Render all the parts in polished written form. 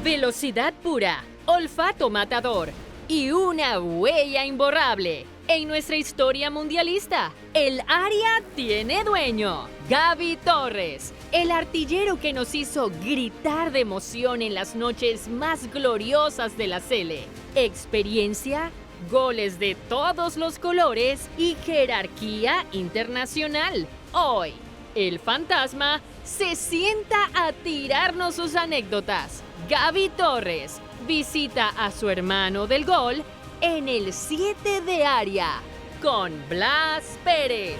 Velocidad pura, olfato matador y una huella imborrable. En nuestra historia mundialista, el área tiene dueño. Gaby Torres, el artillero que nos hizo gritar de emoción en las noches más gloriosas de la Sele. Experiencia, goles de todos los colores y jerarquía internacional. Hoy, el fantasma se sienta a tirarnos sus anécdotas. Gaby Torres visita a su hermano del gol en el 7 de área con Blas Pérez.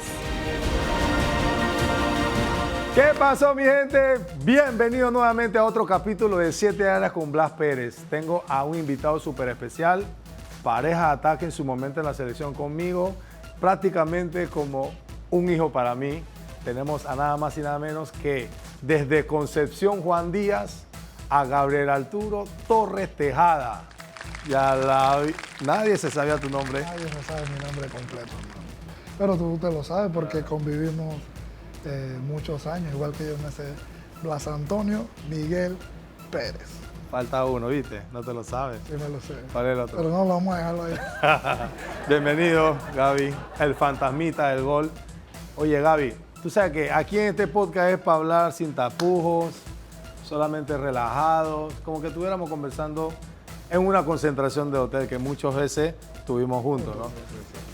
¿Qué pasó, mi gente? Bienvenido nuevamente a otro capítulo de 7 áreas con Blas Pérez. Tengo a un invitado súper especial, pareja de ataque en su momento en la selección conmigo, prácticamente como un hijo para mí. Tenemos a nada más y nada menos que desde Concepción Juan Díaz a Gabriel Arturo Torres Tejada. Nadie se sabía tu nombre. Nadie se sabe mi nombre completo, hermano. Pero tú te lo sabes porque convivimos muchos años, igual que yo me sé Blas Antonio Miguel Pérez. Falta uno, ¿viste? No te lo sabes. Sí me lo sé. ¿Cuál es el otro? Pero no, vamos a dejarlo ahí. Bienvenido, Gaby, el fantasmita del gol. Oye, Gaby, tú sabes que aquí en este podcast es para hablar sin tapujos, solamente relajados, como que estuviéramos conversando en una concentración de hotel que muchas veces estuvimos juntos, ¿no?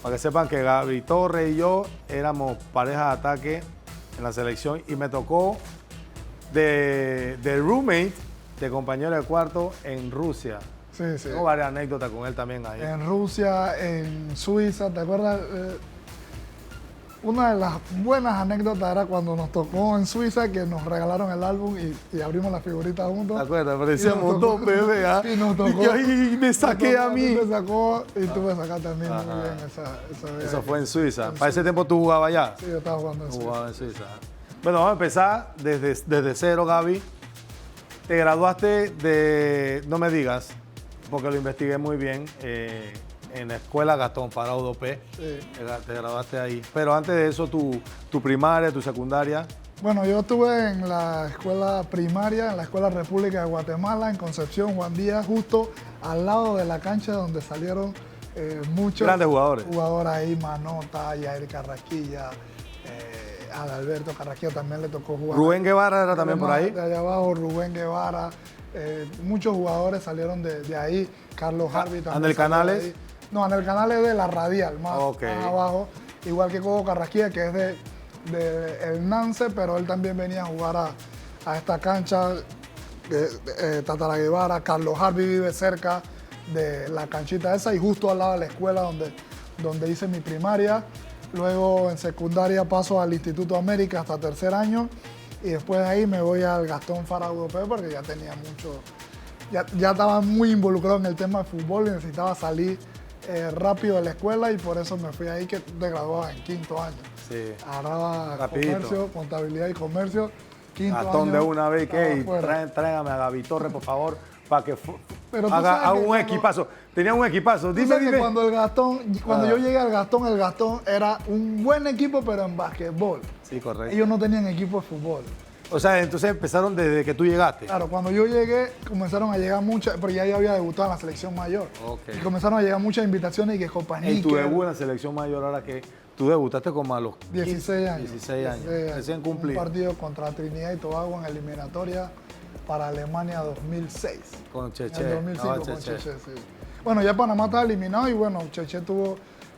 Para que sepan que Gaby Torres y yo éramos pareja de ataque en la selección y me tocó de roommate, de compañero de cuarto en Rusia. Sí, sí. Tengo varias anécdotas con él también ahí. En Rusia, en Suiza, ¿te acuerdas? Una de las buenas anécdotas era cuando nos tocó en Suiza que nos regalaron el álbum y abrimos la figurita juntos. ¿Te acuerdas? Parecíamos dos bebés, ¿ah? Y nos tocó. Y me saqué a mí. Tú me sacó y tú me sacaste a mí. Muy bien esa vez. Eso fue en Suiza. ¿Para ese tiempo tú jugabas allá? Sí, yo estaba jugando en Suiza. Jugaba en Suiza. Bueno, vamos a empezar desde cero, Gaby. Te graduaste de, no me digas, porque lo investigué muy bien, en la escuela Gastón Fara UDOP. Sí. Te graduaste ahí. Pero antes de eso, tu primaria, tu secundaria. Bueno, yo estuve en la escuela primaria, en la Escuela República de Guatemala, en Concepción Juan Díaz, justo al lado de la cancha donde salieron muchos Grandes jugadores. jugadores ahí, Manota, Yair Carrasquilla, Adalberto Carrasquilla también le tocó jugar. Rubén Guevara era también por ahí. De allá abajo, Rubén Guevara, muchos jugadores salieron de ahí, Carlos Harvey también. ¿Anel salió Canales? de ahí. No, Anel Canales es de la Radial, más abajo, igual que Coco Carrasquilla, que es de el Nance, pero él también venía a jugar a esta cancha. Tatara Guevara, Carlos Harvey vive cerca de la canchita esa y justo al lado de la escuela donde hice mi primaria. Luego en secundaria paso al Instituto América hasta tercer año y después de ahí me voy al Gastón Fara Europeo porque ya tenía mucho, ya estaba muy involucrado en el tema de fútbol y necesitaba salir rápido de la escuela y por eso me fui ahí, que te graduaba en quinto año. Sí. Agarraba Rapidito. comercio, contabilidad y comercio. Quinto Gastón año, de una vez estaba que fuera. tráigame a Gaby Torres, por favor, para que Pero tú haga sabes que un cuando- equipazo. Tenía un equipazo. Tú Dime, sabes que dime. cuando yo llegué al Gastón, el Gastón era un buen equipo, pero en básquetbol. Sí, correcto. Ellos no tenían equipo de fútbol. O sea, entonces empezaron desde que tú llegaste. Claro, cuando yo llegué, comenzaron a llegar muchas, porque ya yo había debutado en la selección mayor. Ok. Y comenzaron a llegar muchas invitaciones y que Copa En tu Níquel, debut en la selección mayor, ahora que tú debutaste como a los 16 años. 16 años. Recién Un cumplido. partido contra Trinidad y Tobago en eliminatoria para Alemania 2006. Con Cheche. En el 2005 Ah, con Cheche. Cheche, sí. Bueno, ya Panamá estaba eliminado y bueno, Cheche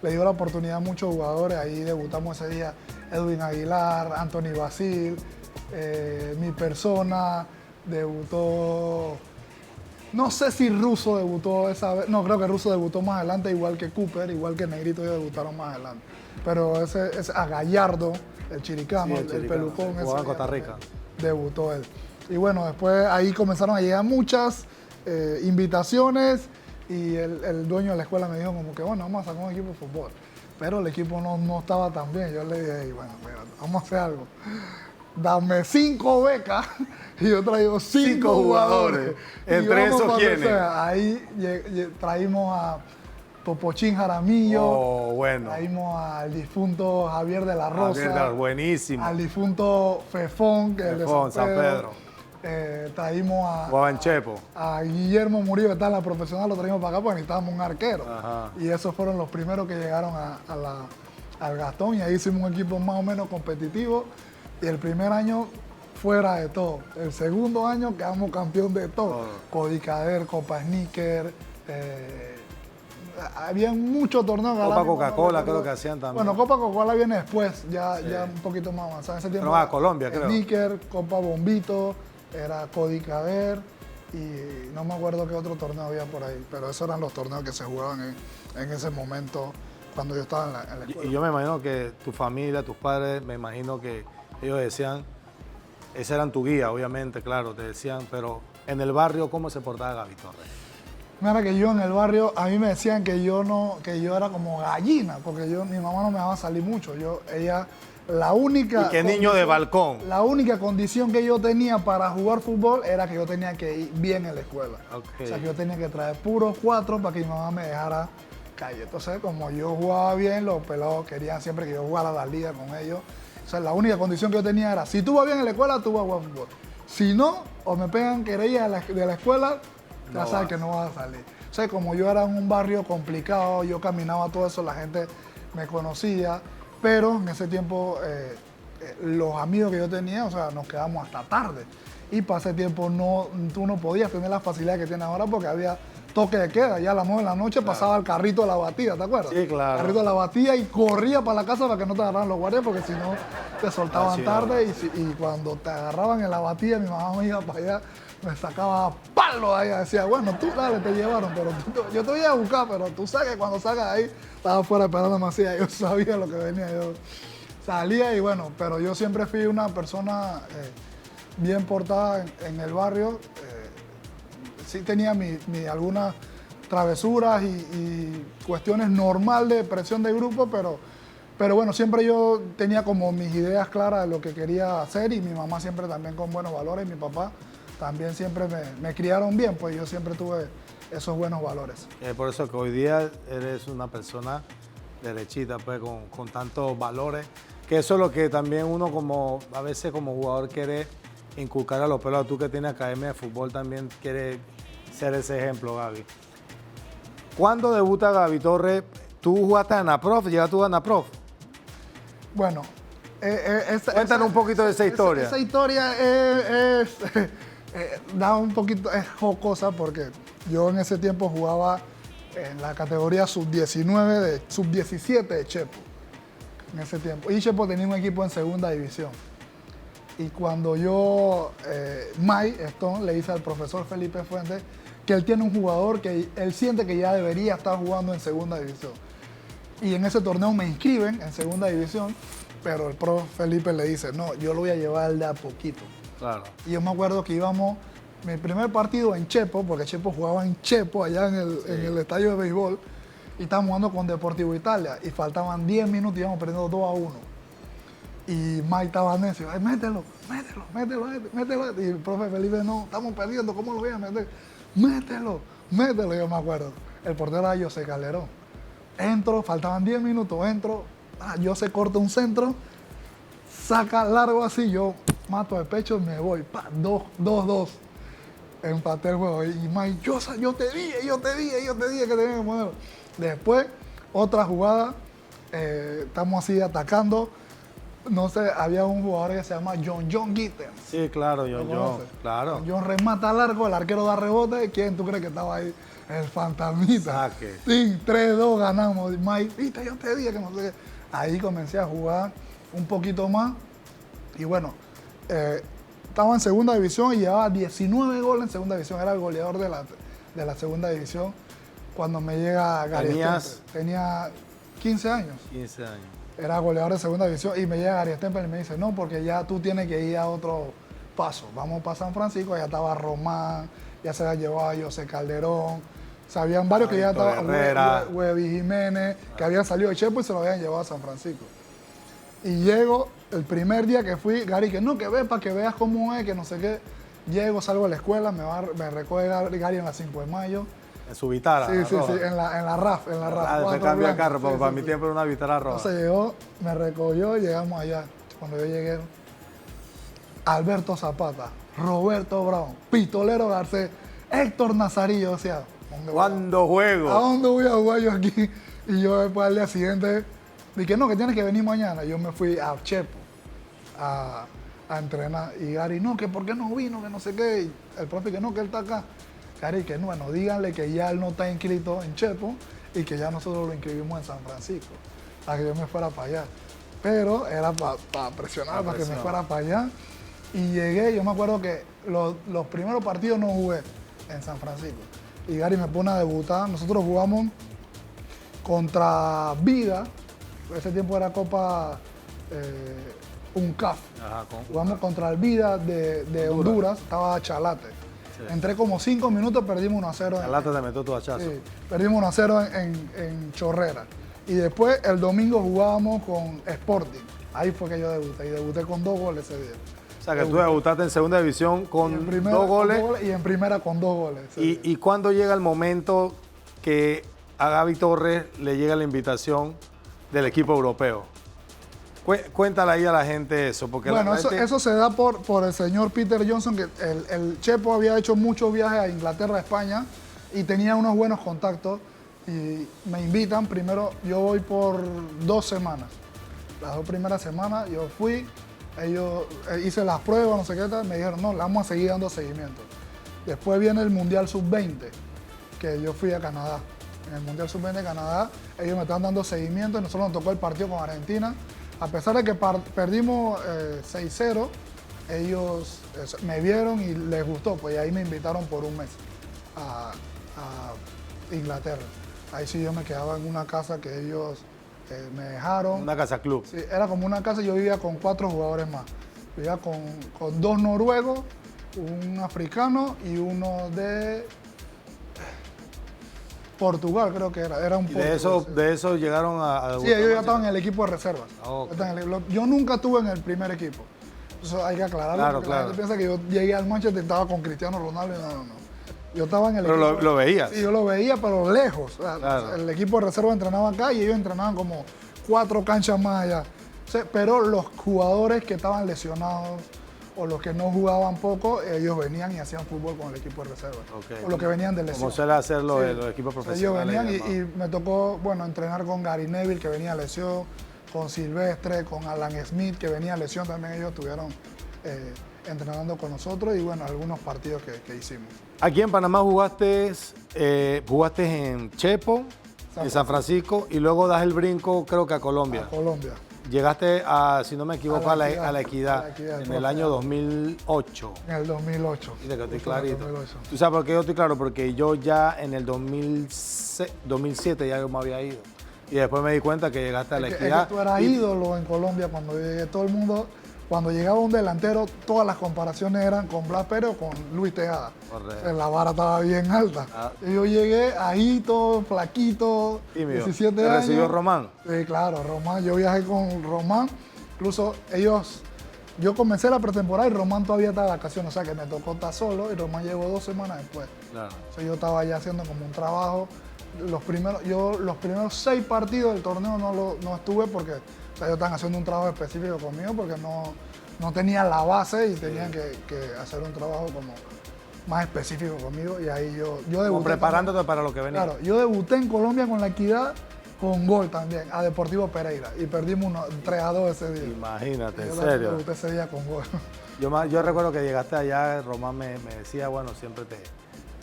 le dio la oportunidad a muchos jugadores. Ahí debutamos ese día Edwin Aguilar, Anthony Basil, mi persona, debutó. No sé si Russo debutó esa vez. No, creo que Russo debutó más adelante, igual que Cooper, igual que Negrito, ellos debutaron más adelante. Pero ese a Gallardo, el chiricano, Sí, el chiricano, pelucón, sí, ese jugaba en día Costa Rica. debutó él. Y bueno, después ahí comenzaron a llegar muchas invitaciones y el dueño de la escuela me dijo como que bueno, vamos a sacar un equipo de fútbol. Pero el equipo no estaba tan bien. Yo le dije, bueno, mira, vamos a hacer algo. Dame 5 becas y yo traigo 5 jugadores. Entre Y vamos esos, para ¿quiénes? donde sea. Ahí traímos a Popochín Jaramillo, Oh, bueno. traímos al difunto Javier de la Rosa, Javier, buenísimo. al difunto Fefón, que es de Fefón, San Pedro. traímos Jugaba en Chepo. a Guillermo Murillo, que está en la profesional, lo traímos para acá porque necesitábamos un arquero. Ajá. Y esos fueron los primeros que llegaron al Gastón, y ahí hicimos un equipo más o menos competitivo. Y el primer año, fuera de todo. El segundo año quedamos campeón de todo. Codicader, Copa Sneaker, había muchos torneos. Copa Coca-Cola creo que hacían también. Bueno, Copa Coca-Cola viene después, ya un poquito más avanzado. En ese tiempo, pero a Colombia, creo. Sneaker, Copa Bombito, era Codicader y no me acuerdo qué otro torneo había por ahí, pero esos eran los torneos que se jugaban en ese momento cuando yo estaba en la escuela. Y yo me imagino que tu familia, tus padres, me imagino que ellos decían, ese eran tu guía, obviamente, claro, te decían, pero en el barrio, ¿cómo se portaba Gaby Torres? Mira que yo en el barrio, a mí me decían que yo era como gallina, porque mi mamá no me dejaba salir mucho. La única... ¿Y qué niño de balcón? La única condición que yo tenía para jugar fútbol era que yo tenía que ir bien en la escuela. Okay. O sea, que yo tenía que traer puros 4 para que mi mamá me dejara calle. Entonces, como yo jugaba bien, los pelados querían siempre que yo jugara la liga con ellos. O sea, la única condición que yo tenía era, si tú vas bien en la escuela, tú vas a jugar fútbol. Si no, o me pegan querellas de la escuela, ya sabes que no vas a salir. O sea, como yo era en un barrio complicado, yo caminaba todo eso, la gente me conocía, pero en ese tiempo los amigos que yo tenía, o sea, nos quedamos hasta tarde. Y para ese tiempo tú no podías tener la facilidad que tienes ahora porque había toque de queda. Ya a las 9 de la noche pasaba el carrito de la batida, ¿te acuerdas? Sí, claro. El carrito de la batida y corría para la casa para que no te agarraran los guardias porque si no te soltaban tarde y cuando te agarraban en la batida, mi mamá me iba para allá, me sacaba palo ahí, decía, bueno, tú dale, te llevaron, pero yo te voy a buscar, pero tú sabes que cuando salgas ahí, estaba afuera esperándome así, yo sabía lo que venía, yo salía y bueno, pero yo siempre fui una persona bien portada en el barrio, sí tenía algunas travesuras y cuestiones normales de presión de grupo, pero bueno, siempre yo tenía como mis ideas claras de lo que quería hacer y mi mamá siempre también con buenos valores y mi papá también siempre me criaron bien, pues yo siempre tuve esos buenos valores. Por eso que hoy día eres una persona derechita, pues con tantos valores, que eso es lo que también uno a veces como jugador quiere inculcar a los pelados. Tú que tienes academia de fútbol también quieres ser ese ejemplo, Gaby. ¿Cuándo debuta Gaby Torres? ¿Tú jugaste a Anaprof? ¿Llegaste a jugar a Anaprof? Bueno, cuéntanos un poquito de esa historia. Esa historia da un poquito, es jocosa porque yo en ese tiempo jugaba en la categoría sub-19, sub-17 de Chepo, en ese tiempo. Y Chepo tenía un equipo en segunda división. Y cuando yo, Mike Stone, le dice al profesor Felipe Fuentes que él tiene un jugador que él siente que ya debería estar jugando en segunda división. Y en ese torneo me inscriben en segunda división, pero el profe Felipe le dice, no, yo lo voy a llevar de a poquito. Claro. Y yo me acuerdo que íbamos, mi primer partido en Chepo, porque Chepo jugaba en Chepo, allá en el estadio de béisbol, y estábamos jugando con Deportivo Italia, y faltaban 10 minutos y íbamos perdiendo 2-1. Y Mike estaba necio, ay, mételo. Y el profe Felipe, no, estamos perdiendo, ¿cómo lo voy a meter? Mételo, yo me acuerdo. El portero era José Calderón. Entro, faltaban 10 minutos, José corta un centro, saca largo así, yo mato el pecho y me voy, 2-2. Empaté el juego. Y Mike, yo te dije que tenía que ponerlo. Después, otra jugada, estamos así atacando. No sé, había un jugador que se llama John Gittens. Sí, claro, John, claro. John remata largo, el arquero da rebote. ¿Quién tú crees que estaba ahí? El fantasmita. Saque. Sí, 3-2 ganamos. Mike, viste, yo te dije que no sé qué. Ahí comencé a jugar un poquito más. Y bueno, estaba en segunda división y llevaba 19 goles en segunda división. Era el goleador de la segunda división cuando me llega Gary Stempel. Tenía 15 años. 15 años. Era goleador de segunda división y me llega Gary Stempel y me dice, no, porque ya tú tienes que ir a otro paso. Vamos para San Francisco, ya estaba Román, ya se había llevado a José Calderón. Sabían varios que ya estaban, Webby Jiménez, que habían salido de Chepo y se lo habían llevado a San Francisco. Y llego, el primer día que fui, Gary, que no, que ve para que veas cómo es, que no sé qué. Llego, salgo de la escuela, me recoge Gary en la 5 de mayo. En su Vitara. Sí, en la RAF. Se cambia el carro, porque para mi tiempo era una Vitara roja. Entonces llegó, me recogió y llegamos allá. Cuando yo llegué, Alberto Zapata, Roberto Brown, Pistolero Garcés, Héctor Nazarillo. O sea, ¿cuándo juego? ¿A dónde voy a jugar yo aquí? Y yo después al día siguiente dije, no, que tienes que venir mañana. Yo me fui a Chepo a entrenar. Y Gary, no, que por qué no vino, que no sé qué. Y el profe, que no, que él está acá. Gary, que no, bueno, díganle que ya él no está inscrito en Chepo y que ya nosotros lo inscribimos en San Francisco, para que yo me fuera para allá. Pero era para presionar, para que me fuera para allá. Y llegué, yo me acuerdo que los primeros partidos no jugué en San Francisco. Y Gary me pone a debutar. Nosotros jugamos contra Vida. Ese tiempo era Copa UNCAF. Jugamos contra el Vida de Honduras. Estaba Chalate. Sí. Entré como 5 minutos, perdimos 1-0. Chalate te metió tu hachazo. Sí, perdimos 1-0 en Chorrera. Y después el domingo jugábamos con Sporting. Ahí fue que yo debuté. Y debuté con 2 goles ese día. O sea, que tú debutaste en segunda división con 2 goles. Y en primera con 2 goles. ¿Y cuándo llega el momento que a Gaby Torres le llega la invitación del equipo europeo? Cuéntale ahí a la gente eso. Porque bueno, gente... eso se da por el señor Peter Johnson, que el Chepo había hecho muchos viajes a Inglaterra, a España, y tenía unos buenos contactos. Y me invitan, primero yo voy por 2 semanas. Las 2 primeras semanas yo fui, ellos hice las pruebas, no sé qué tal, me dijeron, no, le vamos a seguir dando seguimiento. Después viene el Mundial Sub-20, que yo fui a Canadá. En el Mundial Sub-20 de Canadá, ellos me están dando seguimiento y nosotros nos tocó el partido con Argentina. A pesar de que perdimos 6-0, ellos me vieron y les gustó, pues y ahí me invitaron por un mes a Inglaterra. Ahí sí yo me quedaba en una casa que ellos me dejaron. Una casa club. Sí, era como una casa, yo vivía con 4 jugadores más. Vivía con 2 noruegos, un africano y uno de Portugal, creo que era un portugués. De eso llegaron a sí, ellos ya estaban en el equipo de reservas. Okay. Yo nunca estuve en el primer equipo. Eso hay que aclararlo, claro, porque claro. la gente piensa que yo llegué al Manchester y estaba con Cristiano Ronaldo y no. Yo estaba en el pero equipo. Lo veías. Sí, yo lo veía, pero lejos. Claro. El equipo de reserva entrenaba acá y ellos entrenaban como 4 canchas más allá. O sea, pero los jugadores que estaban lesionados o los que no jugaban poco, ellos venían y hacían fútbol con el equipo de reserva. Okay. O los que venían de lesión. Como suele hacer los equipos profesionales. Ellos venían y me tocó, bueno, entrenar con Gary Neville, que venía a lesión, con Silvestre, con Alan Smith, que venía a lesión. También ellos estuvieron entrenando con nosotros y, bueno, algunos partidos que hicimos. Aquí en Panamá jugaste en Chepo, en San Francisco, y luego das el brinco, creo que a Colombia. A Colombia. Llegaste, si no me equivoco, a la Equidad en el año 2008. En el 2008. Mira que estoy clarito. ¿Tú sabes por qué yo estoy claro? Porque yo ya en el 2007 ya yo me había ido. Y después me di cuenta que llegaste a la Equidad. Es que tú eras ídolo en Colombia cuando yo llegué. Todo el mundo, cuando llegaba un delantero, todas las comparaciones eran con Blas Pérez o con Luis Tejada. Correcto. La vara estaba bien alta. Y yo llegué ahí todo flaquito, tímido. 17 ¿Te años. recibió Román? Sí, claro, Román. Yo viajé con Román. Incluso yo comencé la pretemporada y Román todavía estaba de vacaciones. O sea que me tocó estar solo y Román llegó 2 semanas después. Claro. O sea, yo estaba ya haciendo como un trabajo. Los primeros 6 partidos del torneo no estuve porque ellos estaban haciendo un trabajo específico conmigo porque no tenían la base y tenían que hacer un trabajo como más específico conmigo. Y ahí yo debuté. Como preparándote para lo que venía. Claro, yo debuté en Colombia con la Equidad con gol también a Deportivo Pereira y perdimos 3-2 ese día. Imagínate, en Yo serio. debuté ese día con gol. Yo recuerdo que llegaste allá, Román me decía, bueno, siempre te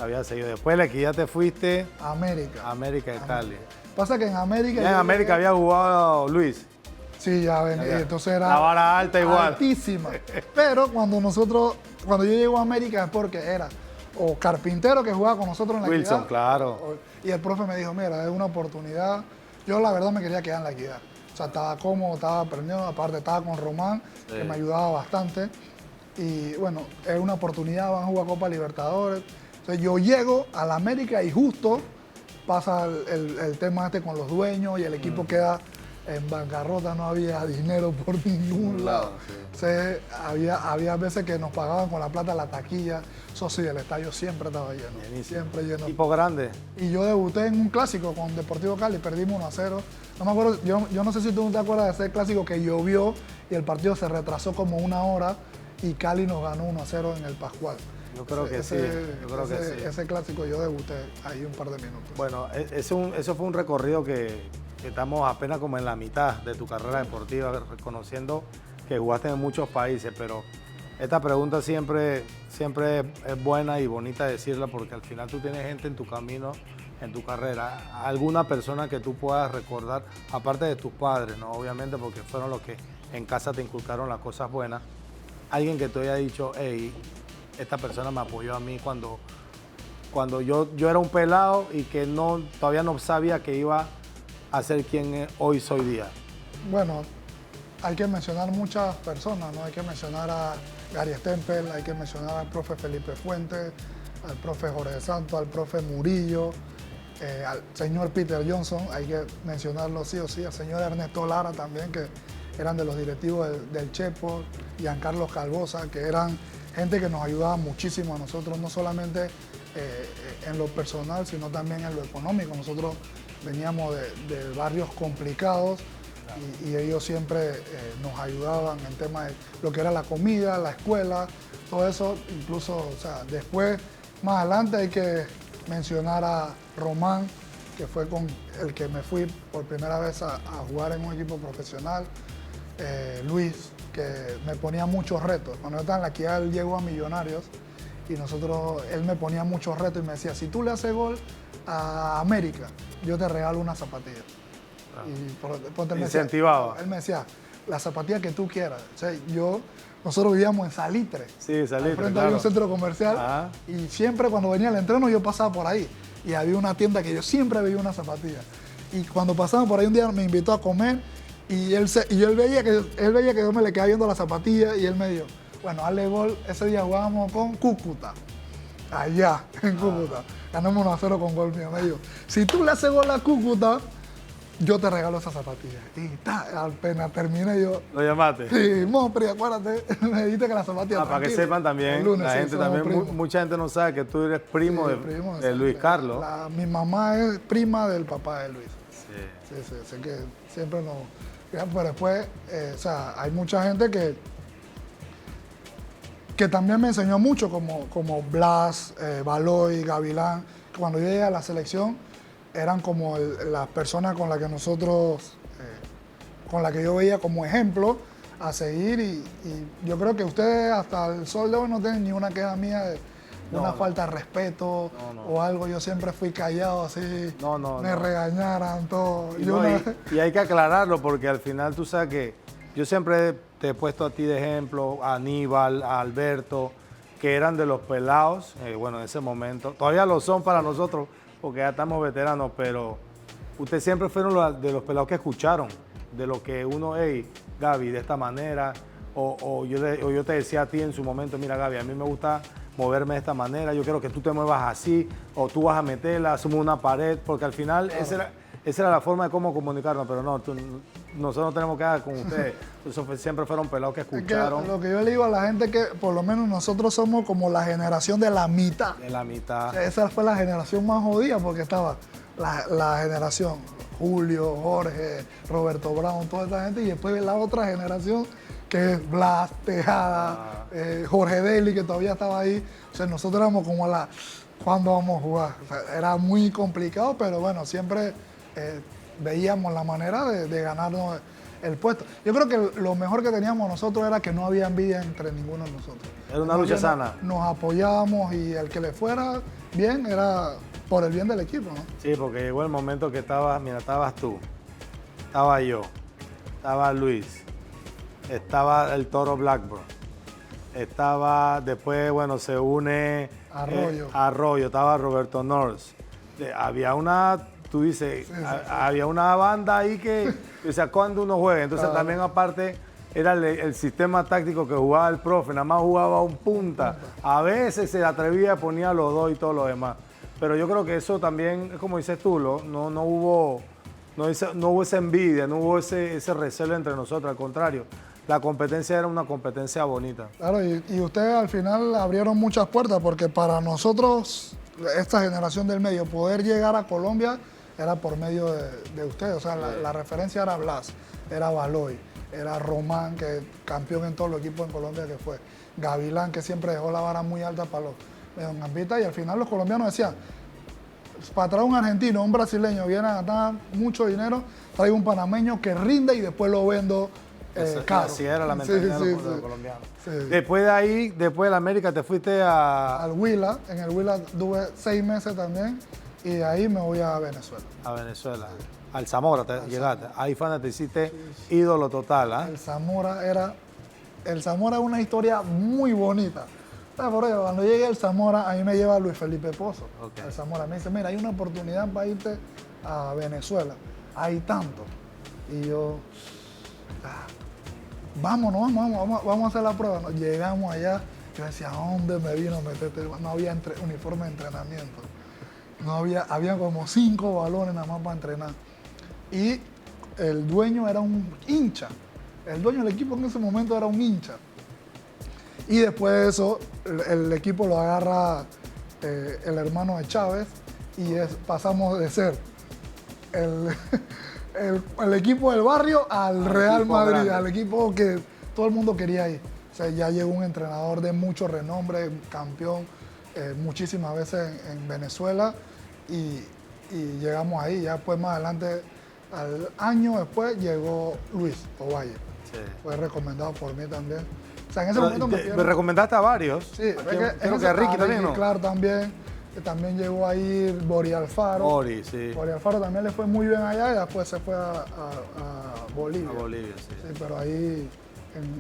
había seguido. Después de la Equidad te fuiste a América de Cali. Pasa que en América... Ya en América había jugado Luis. Sí, ya venía. Entonces era la vara alta igual. Altísima. Pero cuando yo llego a América es porque era o Carpintero, que jugaba con nosotros en la Wilson, Equidad, claro. Y el profe me dijo, mira, es una oportunidad. Yo la verdad me quería quedar en la Equidad. O sea, estaba cómodo, estaba aprendiendo. Aparte estaba con Román, que me ayudaba bastante. Y bueno, es una oportunidad, van a jugar Copa Libertadores. Entonces yo llego a la América y justo pasa el tema con los dueños y el equipo queda en bancarrota, no había dinero por ningún lado. Sí. Había veces que nos pagaban con la plata de la taquilla. Eso sí, el estadio siempre estaba lleno. Buenísimo. Siempre lleno. Equipo grande. Y yo debuté en un clásico con Deportivo Cali, perdimos 1-0. No me acuerdo, yo no sé si tú te acuerdas de ese clásico que llovió y el partido se retrasó como 1 hora y Cali nos ganó 1-0 en el Pascual. Yo creo que sí, yo creo que sí. Ese clásico yo debuté ahí un par de minutos. Bueno, eso fue un recorrido que estamos apenas como en la mitad de tu carrera deportiva, reconociendo que jugaste en muchos países, pero esta pregunta siempre es buena y bonita decirla porque al final tú tienes gente en tu camino, en tu carrera, alguna persona que tú puedas recordar, aparte de tus padres, ¿no? Obviamente porque fueron los que en casa te inculcaron las cosas buenas, alguien que te haya dicho, hey, esta persona me apoyó a mí cuando yo era un pelado y que todavía no sabía que iba a ser quien hoy soy día. Bueno, hay que mencionar muchas personas, ¿no? Hay que mencionar a Gary Stempel, hay que mencionar al profe Felipe Fuentes, al profe Jorge Santos, al profe Murillo, al señor Peter Johnson, hay que mencionarlo sí o sí, al señor Ernesto Lara también, que eran de los directivos del Chepo, Giancarlo Calbosa, que eran gente que nos ayudaba muchísimo a nosotros, no solamente en lo personal, sino también en lo económico. Nosotros veníamos de barrios complicados y ellos siempre nos ayudaban en temas de lo que era la comida, la escuela, todo eso. Incluso, o sea, después, más adelante hay que mencionar a Román, que fue con el que me fui por primera vez a jugar en un equipo profesional. Luis, que me ponía muchos retos. Cuando yo estaba en la Equidad, él llegó a Millonarios y él me ponía muchos retos y me decía, si tú le haces gol a América, yo te regalo una zapatilla. Y me incentivaba. Decía, él me decía, la zapatilla que tú quieras. O sea, nosotros vivíamos en Salitre. Sí, Salitre, frente claro. había un centro comercial. Ajá. Y siempre cuando venía el entreno yo pasaba por ahí. Y había una tienda que yo siempre veía una zapatilla. Y cuando pasaba por ahí un día me invitó a comer y él veía que yo me le quedaba viendo la zapatilla y él me dijo, bueno, hazle gol. Ese día jugábamos con Cúcuta. Allá, en Cúcuta. Ganamos 1-0 con gol mío. Me dijo, si tú le haces gol a Cúcuta, yo te regalo esa zapatilla. Y apenas terminé yo. ¿Lo llamaste? Sí, Mopri, acuérdate, me dijiste que la zapatilla. Para que sepan también, lunes, la sí, gente también, mucha gente no sabe que tú eres primo, sí, de Luis Carlos. Mi mamá es prima del papá de Luis. Sí. Sí, sé que siempre nos... Pero después, o sea, hay mucha gente que también me enseñó mucho, como Blas, Baloy, Gavilán. Cuando yo llegué a la selección, eran como las personas con las que nosotros, con las que yo veía como ejemplo a seguir y yo creo que ustedes hasta el sol de hoy no tienen ni una queja mía de una falta de respeto o algo. Yo siempre fui callado así, me regañaran, todo. Y hay que aclararlo porque al final tú sabes que yo siempre te he puesto a ti de ejemplo, a Aníbal, a Alberto, que eran de los pelados, bueno, en ese momento, todavía lo son para nosotros, porque ya estamos veteranos, pero ustedes siempre fueron de los pelados que escucharon, de lo que uno, hey, Gaby, de esta manera, o yo te decía a ti en su momento, mira Gaby, a mí me gusta moverme de esta manera, yo quiero que tú te muevas así, o tú vas a meterla, hacemos una pared, porque al final esa era la forma de cómo comunicarnos, pero no, nosotros no tenemos que dar con ustedes, siempre fueron pelados que escucharon. Lo que yo le digo a la gente es que por lo menos nosotros somos como la generación de la mitad. De la mitad. O sea, esa fue la generación más jodida porque estaba la generación Julio, Jorge, Roberto Brown, toda esa gente, y después la otra generación que es Blas, Tejada, Jorge Deli, que todavía estaba ahí. O sea, nosotros éramos como ¿cuándo vamos a jugar? O sea, era muy complicado, pero bueno, siempre veíamos la manera de ganarnos el puesto. Yo creo que lo mejor que teníamos nosotros era que no había envidia entre ninguno de nosotros. Era una lucha sana. Nos apoyábamos y el que le fuera bien era por el bien del equipo, ¿no? Sí, porque llegó el momento que estabas tú, estaba yo, estaba Luis, estaba el Toro Blackburn, estaba, después, bueno, se une Arroyo, estaba Roberto Norris. Había tú dices, había una banda ahí que, o sea, cuando uno juega, entonces también aparte era el sistema táctico que jugaba el profe, nada más jugaba un punta, a veces se atrevía a poner a los dos y todo lo demás, pero yo creo que eso también, como dices tú, no hubo esa envidia, no hubo ese recelo entre nosotros, al contrario, la competencia era una competencia bonita. Claro, y ustedes al final abrieron muchas puertas, porque para nosotros, esta generación del medio, poder llegar a Colombia era por medio de ustedes. O sea, la referencia era Blas, era Baloy, era Román, que campeón en todos los equipos en Colombia que fue. Gavilán, que siempre dejó la vara muy alta para los mediocampistas, y al final los colombianos decían, para traer un argentino, un brasileño, viene a ganar mucho dinero, traigo un panameño que rinde y después lo vendo caro. Así era la mentalidad de los colombianos. Sí. Después de ahí, después de la América, te fuiste al Huila. En el Huila tuve 6 meses también y de ahí me voy a Venezuela. A Venezuela. Al Zamora llegaste. Ahí fue donde te hiciste ídolo total. ¿Ah? El Zamora es una historia muy bonita. Porque cuando llegué al Zamora, a mí me lleva Luis Felipe Pozo. El Zamora me dice, mira, hay una oportunidad para irte a Venezuela. Hay tanto. Y yo, vamos a hacer la prueba. Llegamos allá, yo decía, ¿a dónde me vino a meterte? No había uniforme de entrenamiento. Había como 5 balones nada más para entrenar. Y el dueño era un hincha. El dueño del equipo en ese momento era un hincha. Y después de eso, el equipo lo agarra el hermano de Chávez y pasamos de ser el equipo del barrio al Real Madrid, grande. Al equipo que todo el mundo quería ir. O sea, ya llegó un entrenador de mucho renombre, campeón muchísimas veces en Venezuela y llegamos ahí. Ya pues más adelante, al año después, llegó Luis Ovalle. Sí. Fue recomendado por mí también. O sea, en ese momento me recomendaste a varios. Sí, creo que a Ricky también, ¿no? Claro, también llegó ahí Bori Alfaro. Bori, sí. Bori Alfaro también le fue muy bien allá y después se fue a Bolivia. A Bolivia, sí. Sí, pero ahí...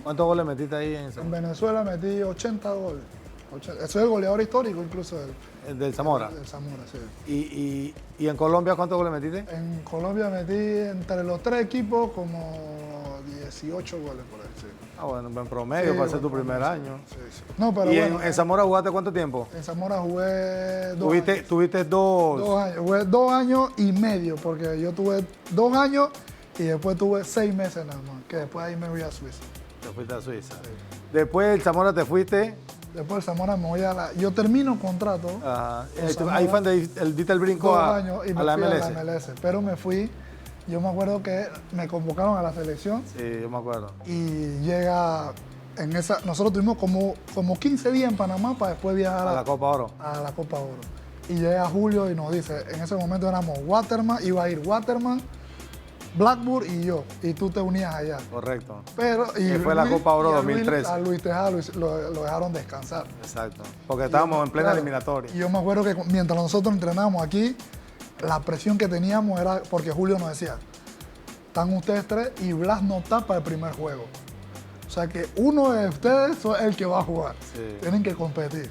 ¿Cuántos goles metiste ahí en En Venezuela metí 80 goles. Soy el goleador histórico incluso del Zamora. Del Zamora, sí. ¿Y en Colombia cuántos goles metiste? En Colombia metí entre los 3 equipos como 18 goles por ahí, sí. Bueno, en promedio para ser tu primer año. Sí, sí. No, pero ¿Y bueno, en Zamora jugaste cuánto tiempo? En Zamora jugué 2 años. ¿Tuviste 2 años? Jugué 2 años y medio, porque yo tuve 2 años y después tuve 6 meses nada más, que después ahí me voy a Suiza. Te fuiste a Suiza. Sí. Después del Zamora te fuiste... Después del Zamora me voy yo termino contrato. Ajá. Ahí fue donde diste el brinco 2 años y me a la fui MLS. A la MLS. Pero me fui, yo me acuerdo que me convocaron a la selección. Sí, yo me acuerdo. Y llega nosotros tuvimos como 15 días en Panamá para después viajar a la Copa Oro. A la Copa Oro. Y llega Julio y nos dice, en ese momento éramos Waterman, iba a ir Waterman, Blackburn y yo, y tú te unías allá. Correcto. Y fue la Copa Oro 2013. A Luis Tejada lo dejaron descansar. Exacto, porque estábamos en plena eliminatoria. Y yo me acuerdo que mientras nosotros entrenábamos aquí, la presión que teníamos era porque Julio nos decía, están ustedes 3 y Blas no está para el primer juego. O sea que uno de ustedes es el que va a jugar. Sí. Tienen que competir.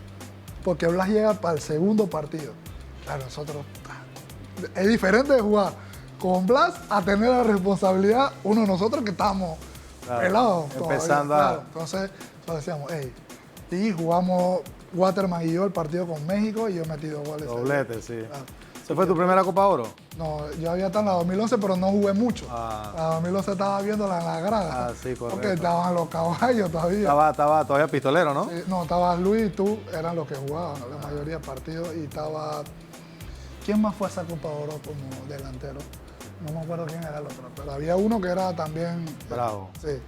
Porque Blas llega para el segundo partido. Claro, nosotros... Es diferente de jugar con Blas a tener la responsabilidad, uno de nosotros que estábamos pelados. Empezando claro. Entonces decíamos, hey, y jugamos Waterman y yo el partido con México y yo metí 2 goles. Doblete, sí. Claro. ¿Se fue tu primera Copa Oro? No, yo había estado en la 2011, pero no jugué mucho. La 2011 estaba viéndola en la grada. Sí, correcto. Porque estaban los caballos todavía. Estaba todavía pistolero, ¿no? No, estaba Luis y tú, eran los que jugaban la mayoría de partidos. Y estaba... ¿Quién más fue a esa Copa Oro como delantero? No me acuerdo quién era el otro, pero había uno que era también... Bravo. Sí,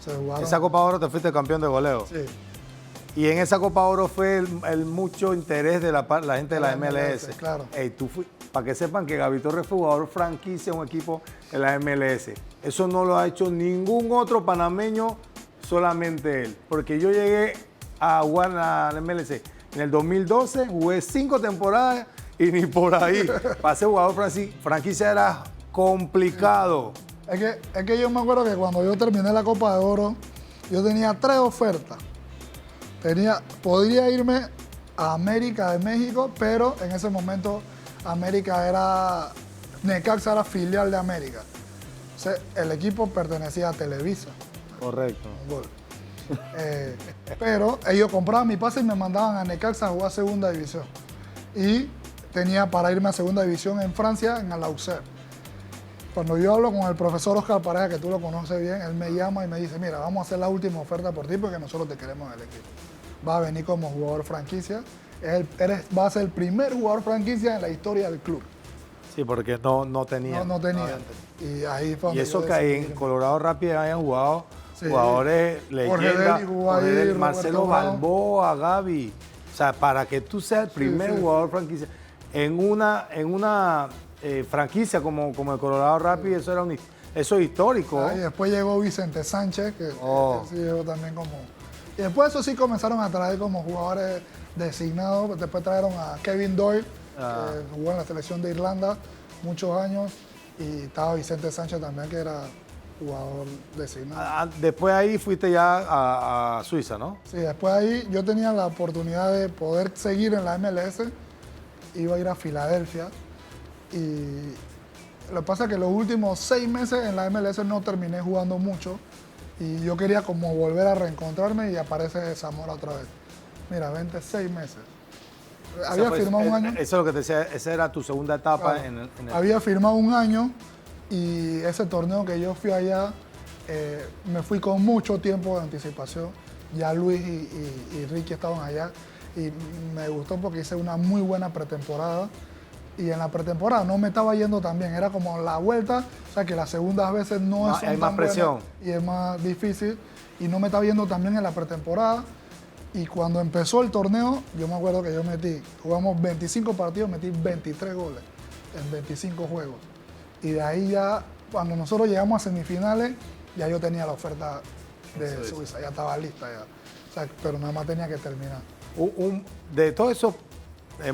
se jugaron. Esa Copa Oro te fuiste campeón de goleo. Sí. Y en esa Copa Oro fue el mucho interés de la gente de la MLS. Claro. Para que sepan que Gaby Torres fue jugador franquicia en un equipo de la MLS. Eso no lo ha hecho ningún otro panameño, solamente él. Porque yo llegué a jugar a la MLS en el 2012, jugué 5 temporadas y ni por ahí. Para ser jugador franquicia era complicado. Es que yo me acuerdo que cuando yo terminé la Copa de Oro, yo tenía 3 ofertas. Podría irme a América de México, pero en ese momento Necaxa era filial de América. O sea, el equipo pertenecía a Televisa. Correcto. Pero ellos compraban mi pase y me mandaban a Necaxa a jugar segunda división. Y tenía para irme a segunda división en Francia, en el Auxerre. Cuando yo hablo con el profesor Oscar Pareja, que tú lo conoces bien, él me llama y me dice, mira, vamos a hacer la última oferta por ti porque nosotros te queremos en el equipo. Va a venir como jugador franquicia. Va a ser el primer jugador franquicia en la historia del club. Sí, porque no tenía. No tenía. Y ahí fue y eso que ahí en Colorado Rapids hayan jugado Sí. Jugadores leyenda, Higuaín, Marcelo Roberto Brown. Balboa, Gaby. O sea, para que tú seas el primer jugador franquicia en una franquicia como el Colorado Rapids, eso es histórico. Y después llegó Vicente Sánchez, que sí llegó también como... Y después eso sí comenzaron a traer como jugadores designados. Después trajeron a Kevin Doyle, que jugó en la selección de Irlanda muchos años. Y estaba Vicente Sánchez también, que era jugador designado. Después ahí fuiste ya a Suiza, ¿no? Sí, después ahí yo tenía la oportunidad de poder seguir en la MLS. Iba a ir a Filadelfia. Y lo que pasa es que los últimos 6 meses en la MLS no terminé jugando mucho. Y yo quería como volver a reencontrarme y aparece Zamora otra vez. Mira, 26 meses. Había firmado un año. Eso es lo que te decía, esa era tu segunda etapa. Claro, en el... Había firmado un año y ese torneo que yo fui allá, me fui con mucho tiempo de anticipación. Ya Luis y Ricky estaban allá y me gustó porque hice una muy buena pretemporada. Y en la pretemporada no me estaba yendo tan bien, era como la vuelta, o sea que las segundas veces no es hay más presión y es más difícil. Y no me estaba yendo tan bien en la pretemporada. Y cuando empezó el torneo, yo me acuerdo que jugamos 25 partidos, metí 23 goles en 25 juegos. Y de ahí ya, cuando nosotros llegamos a semifinales, ya yo tenía la oferta de Suiza, ya estaba lista ya. O sea, pero nada más tenía que terminar. De todo eso,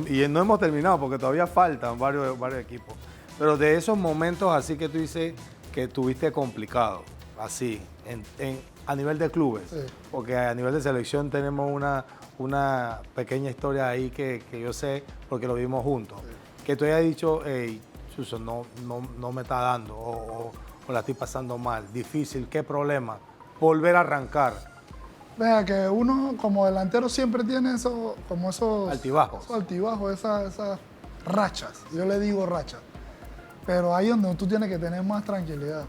y no hemos terminado porque todavía faltan varios equipos, pero de esos momentos así que tú dices que tuviste complicado, así, a nivel de clubes, sí. Porque a nivel de selección tenemos una pequeña historia ahí que yo sé porque lo vimos juntos, sí. Que tú hayas dicho, hey, Suso, no me está dando o la estoy pasando mal, difícil, ¿qué problema? Volver a arrancar. Vea que uno como delantero siempre tiene esos altibajos. Esos altibajos, esas rachas. Yo le digo rachas. Pero ahí es donde tú tienes que tener más tranquilidad.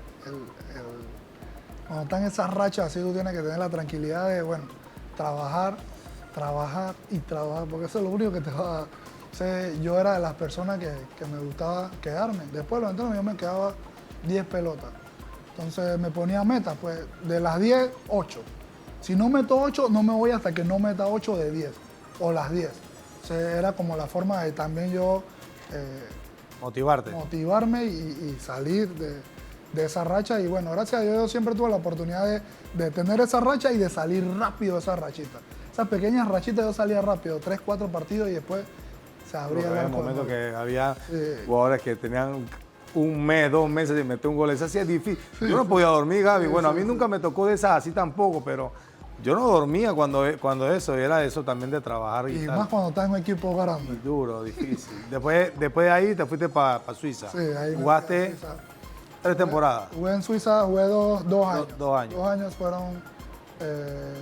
Cuando están esas rachas así, tú tienes que tener la tranquilidad de, bueno, trabajar y trabajar, porque eso es lo único que te va a... Yo era de las personas que me gustaba quedarme. Después de los entrenos yo me quedaba 10 pelotas. Entonces me ponía metas, pues de las 10, 8. Si no meto 8, no me voy hasta que no meta 8 de 10 o las 10. O sea, era como la forma de también yo motivarme y salir de esa racha. Y bueno, gracias a Dios yo siempre tuve la oportunidad de tener esa racha y de salir rápido de esa rachita. Esas pequeñas rachitas yo salía rápido, 3, 4 partidos y después se abría el arco. En el momento que había jugadores que tenían 1 mes, 2 meses de meter un gol, eso sí es difícil. Yo no podía dormir, Gaby. Bueno, a mí nunca me tocó de esas así tampoco, pero yo no dormía cuando eso, era eso también de trabajar. Y más cuando estás en un equipo grande. Duro, difícil. Después de ahí te fuiste para Suiza. Sí, ahí jugaste 3 temporadas. Jugué en Suiza, jugué 2 años. 2 años. 2 años fueron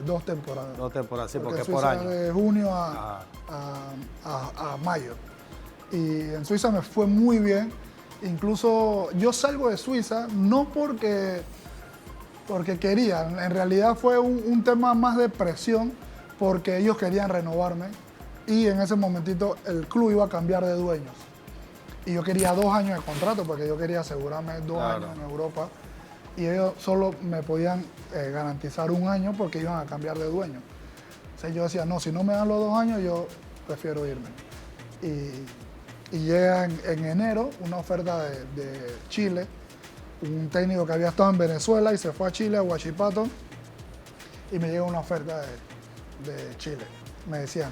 2 temporadas. 2 temporadas, sí, porque Suiza por año. De junio a mayo. Y en Suiza me fue muy bien. Incluso yo salgo de Suiza no porque quería, en realidad fue un tema más de presión porque ellos querían renovarme y en ese momentito el club iba a cambiar de dueños. Y yo quería 2 años de contrato porque yo quería asegurarme 2 años en Europa y ellos solo me podían garantizar 1 año porque iban a cambiar de dueño. Entonces yo decía, no, si no me dan los 2 años yo prefiero irme. Y llega en enero una oferta de Chile, un técnico que había estado en Venezuela y se fue a Chile, a Huachipato, y me llega una oferta de Chile. Me decían,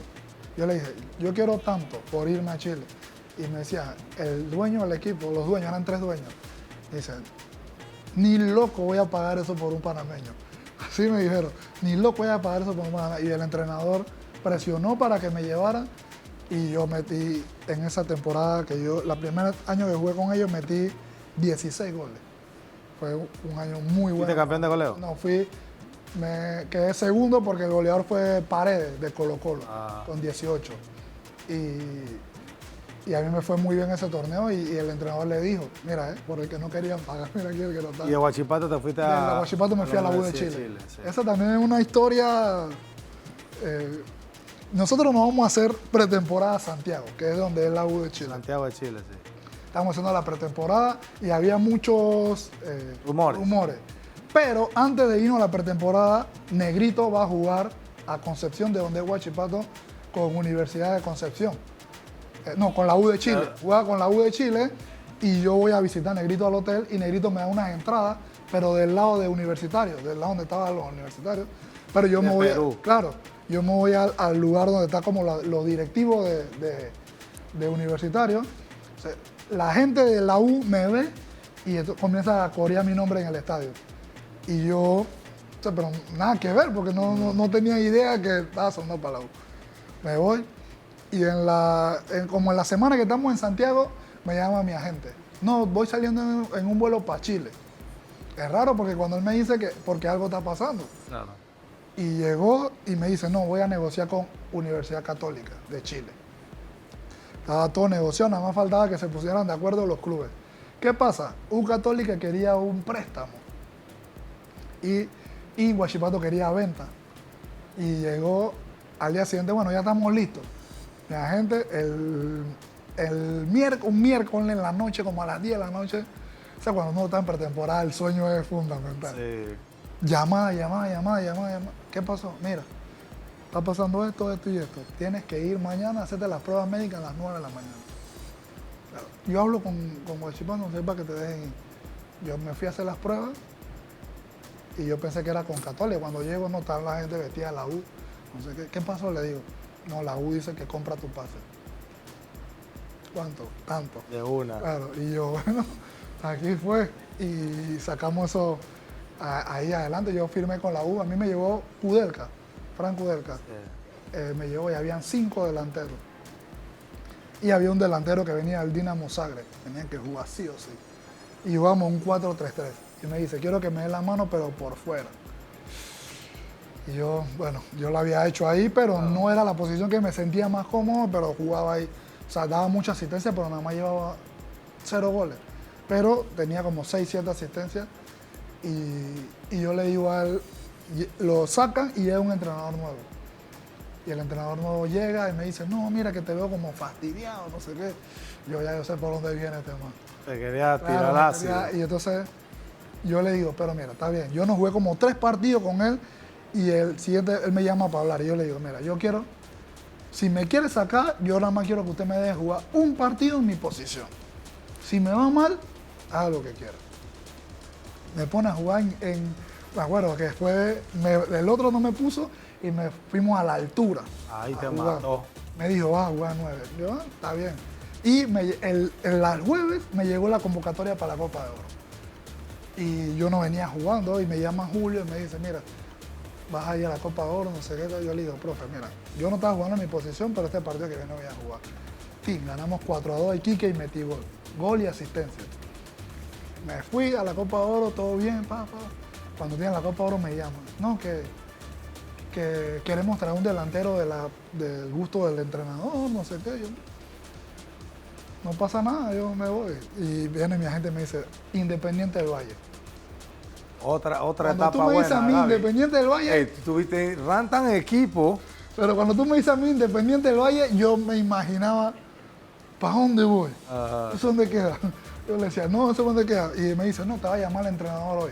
yo le dije, yo quiero tanto por irme a Chile. Y me decía, el dueño del equipo, los dueños, eran 3 dueños, dicen, ni loco voy a pagar eso por un panameño. Así me dijeron, ni loco voy a pagar eso por un panameño. Y el entrenador presionó para que me llevara. Y yo metí en esa temporada la primer año que jugué con ellos, metí 16 goles. Fue un año muy bueno. ¿Fuiste campeón de goleo? No, me quedé segundo porque el goleador fue Paredes de Colo-Colo, con 18. Y a mí me fue muy bien ese torneo y el entrenador le dijo, mira, por el que no querían pagar, mira aquí el que no está. ¿Y de Huachipato te fuiste a...? De Huachipato me fui a la U de Chile. Sí. Esa también es una historia... Nosotros nos vamos a hacer pretemporada a Santiago, que es donde es la U de Chile. Santiago de Chile, sí. Estamos haciendo la pretemporada y había muchos rumores. Pero antes de irnos a la pretemporada, Negrito va a jugar a Concepción, de donde es Huachipato, con Universidad de Concepción. No, con la U de Chile. Juega con la U de Chile y yo voy a visitar a Negrito al hotel y Negrito me da unas entradas, pero del lado de Universitarios, del lado donde estaban los universitarios. Pero yo me voy, claro, yo me voy al lugar donde está como los directivos de Universitarios. O sea, la gente de la U me ve y comienza a corear mi nombre en el estadio. Y yo, o sea, pero nada que ver, porque no tenía idea que estaba sonando para la U. Me voy y como en la semana que estamos en Santiago, me llama mi agente. No, voy saliendo en un vuelo para Chile. Es raro porque cuando él me dice que porque algo está pasando. Claro. Y llegó y me dice, no, voy a negociar con Universidad Católica de Chile. Estaba todo negociado, nada más faltaba que se pusieran de acuerdo los clubes. ¿Qué pasa? U Católica quería un préstamo y Huachipato quería venta. Y llegó al día siguiente, bueno, ya estamos listos. Mi agente, un miércoles en la noche, como a las 10 de la noche, o sea, cuando uno está en pretemporada, el sueño es fundamental. Sí. Llamada. ¿Qué pasó? Mira, está pasando esto y esto. Tienes que ir mañana a hacerte las pruebas médicas a las 9 de la mañana. Claro, yo hablo con Huachipato, no sé, para que te dejen ir. Yo me fui a hacer las pruebas y yo pensé que era con Católica. Cuando llego, no estaba la gente vestida de la U. No sé qué pasó, le digo. No, la U dice que compra tu pase. ¿Cuánto? Tanto. De una. Claro, y yo, bueno, aquí fue. Y sacamos eso ahí adelante. Yo firmé con la U. A mí me llevó Kudelka, Frank Kudelka. Sí. Me llevó y habían 5 delanteros. Y había un delantero que venía del Dinamo Zagreb. Tenían que jugar sí o sí. Y jugamos un 4-3-3. Y me dice, quiero que me dé la mano, pero por fuera. Y yo, bueno, yo lo había hecho ahí, pero no era la posición que me sentía más cómodo, pero jugaba ahí. O sea, daba mucha asistencia, pero nada más llevaba 0 goles. Pero tenía como 6, 7 asistencias. Y yo le digo a él, lo sacan y llega un entrenador nuevo. Y el entrenador nuevo llega y me dice, no, mira que te veo como fastidiado, no sé qué. Yo sé por dónde viene este man. Te quería tirar ácido. Y entonces yo le digo, pero mira, está bien. Yo no jugué como 3 partidos con él y el siguiente él me llama para hablar. Y yo le digo, mira, yo quiero, si me quiere sacar, yo nada más quiero que usted me deje jugar un partido en mi posición. Si me va mal, haga lo que quiera. Me pone a jugar me acuerdo que después el otro no me puso y me fuimos a la altura. Ahí te mató. Me dijo, vas a jugar 9. Yo, está bien. Y el jueves me llegó la convocatoria para la Copa de Oro. Y yo no venía jugando y me llama Julio y me dice, mira, vas a ir a la Copa de Oro, no sé qué. Yo le digo, profe, mira, yo no estaba jugando en mi posición, pero este partido que viene voy a jugar. Sí, ganamos 4-2 a Iquique y metí gol. Gol y asistencia. Me fui a la Copa de Oro, todo bien, Cuando tienen la Copa de Oro me llaman. No, que queremos traer un delantero del gusto del entrenador, no sé qué. Yo, no pasa nada, yo me voy. Y viene mi agente y me dice, Independiente del Valle. Otra cuando etapa buena, tú me dices a mí, Gaby. Independiente del Valle... Hey, tuviste rantan equipo. Pero cuando tú me dices a mí, Independiente del Valle, yo me imaginaba, ¿para dónde voy? Ajá. ¿Eso dónde queda? Yo le decía, no, ¿eso dónde queda? Y me dice, no, te va a llamar el entrenador hoy.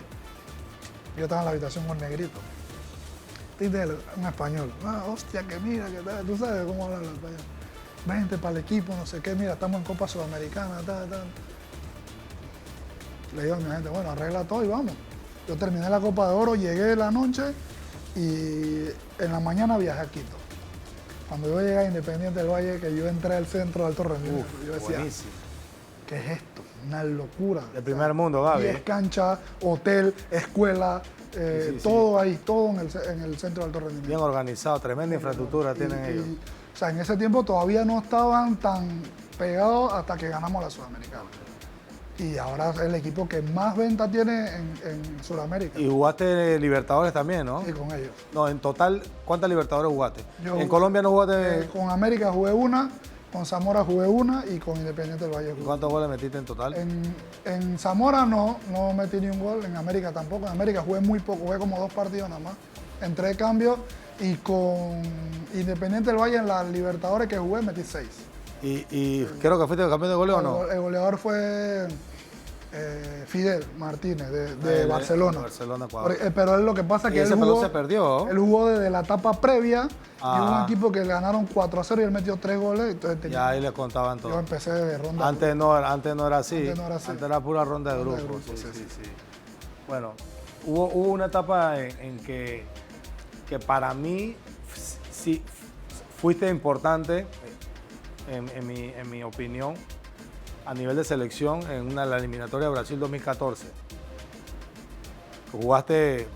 Yo estaba en la habitación con Negrito. Un español. Ah, hostia, que mira, que tal. Tú sabes cómo hablan los españoles. Vente para el equipo, no sé qué, mira, estamos en Copa Sudamericana, tal. Le digo a mi gente, bueno, arregla todo y vamos. Yo terminé la Copa de Oro, llegué la noche y en la mañana viajé a Quito. Cuando yo llegué a Independiente del Valle, que yo entré al centro de alto rendimiento, yo decía, buenísimo. ¿Qué es esto? Una locura. El primer mundo, Gaby. 10 canchas, hotel, escuela, todo ahí, todo en el centro de alto rendimiento. Bien organizado, tremenda infraestructura tienen ellos. O sea, en ese tiempo todavía no estaban tan pegados hasta que ganamos la Sudamericana. Y ahora es el equipo que más venta tiene en Sudamérica. Y jugaste Libertadores también, ¿no? Sí, con ellos. No, en total, ¿cuántas Libertadores jugaste? ¿En Colombia no jugaste? Con América jugué una, con Zamora jugué una y con Independiente del Valle jugué. ¿Cuántos goles metiste en total? En Zamora no metí ni un gol, en América tampoco. En América jugué muy poco, jugué como 2 partidos nada más. Entré de cambio y con Independiente del Valle en las Libertadores que jugué metí 6. ¿Y creo que fuiste campeón de goleo o no? El goleador fue Fidel Martínez de Barcelona. Barcelona, pero él lo que pasa es que ese pelón se perdió. Él jugó desde la etapa previa y un equipo que ganaron 4-0 y él metió 3 goles. Entonces ya ahí le contaban todo. Yo empecé de ronda. Antes no era así. Antes era pura ronda de grupos. Sí. Bueno, hubo una etapa en que para mí sí fuiste importante, en mi opinión, a nivel de selección en la eliminatoria de Brasil 2014. Jugaste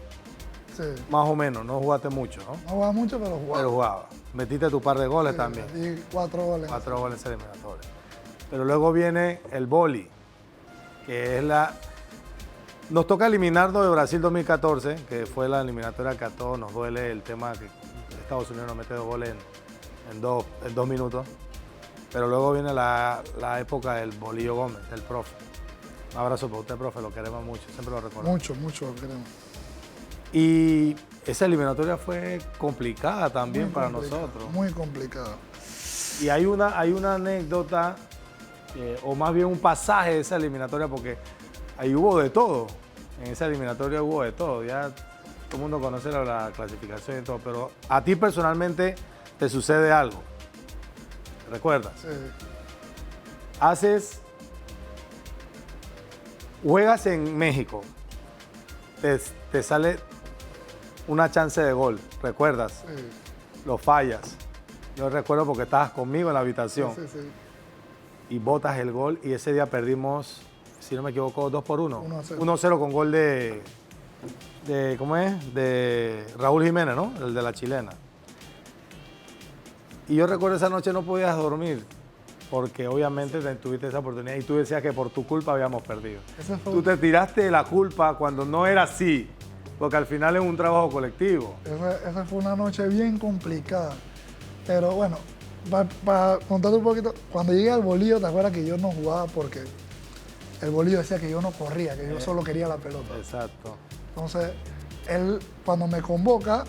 más o menos, no jugaste mucho, ¿no? No jugaba mucho, pero jugaba. Pero jugaba. Metiste tu par de goles también. Y 4 goles. 4 goles en eliminatoria. Pero luego viene el boli, que es Nos toca eliminarnos de Brasil 2014, que fue la eliminatoria que a todos nos duele el tema que Estados Unidos nos mete 2 goles en 2 minutos. Pero luego viene la época del Bolillo Gómez, del profe. Un abrazo para usted, profe, lo queremos mucho, siempre lo recordamos. Mucho lo queremos. Y esa eliminatoria fue complicada también para nosotros. Muy complicada. Y hay una anécdota, o más bien un pasaje de esa eliminatoria, porque ahí hubo de todo. En esa eliminatoria hubo de todo. Ya todo el mundo conoce la clasificación y todo, pero a ti personalmente te sucede algo. ¿Recuerdas? Sí. Juegas en México, te sale una chance de gol, ¿recuerdas? Sí. Lo fallas. Yo recuerdo porque estabas conmigo en la habitación. Sí. Y botas el gol y ese día perdimos, si no me equivoco, 2-1. 1-0. 1-0 con gol de ¿cómo es? De Raúl Jiménez, ¿no? El de la chilena. Y yo recuerdo esa noche no podías dormir, porque obviamente tuviste esa oportunidad y tú decías que por tu culpa habíamos perdido. Tú te tiraste la culpa cuando no era así, porque al final es un trabajo colectivo. Esa fue una noche bien complicada. Pero bueno, para contarte un poquito, cuando llegué al Bolillo, ¿te acuerdas que yo no jugaba porque el Bolillo decía que yo no corría, que yo solo quería la pelota? Exacto. Entonces, él cuando me convoca,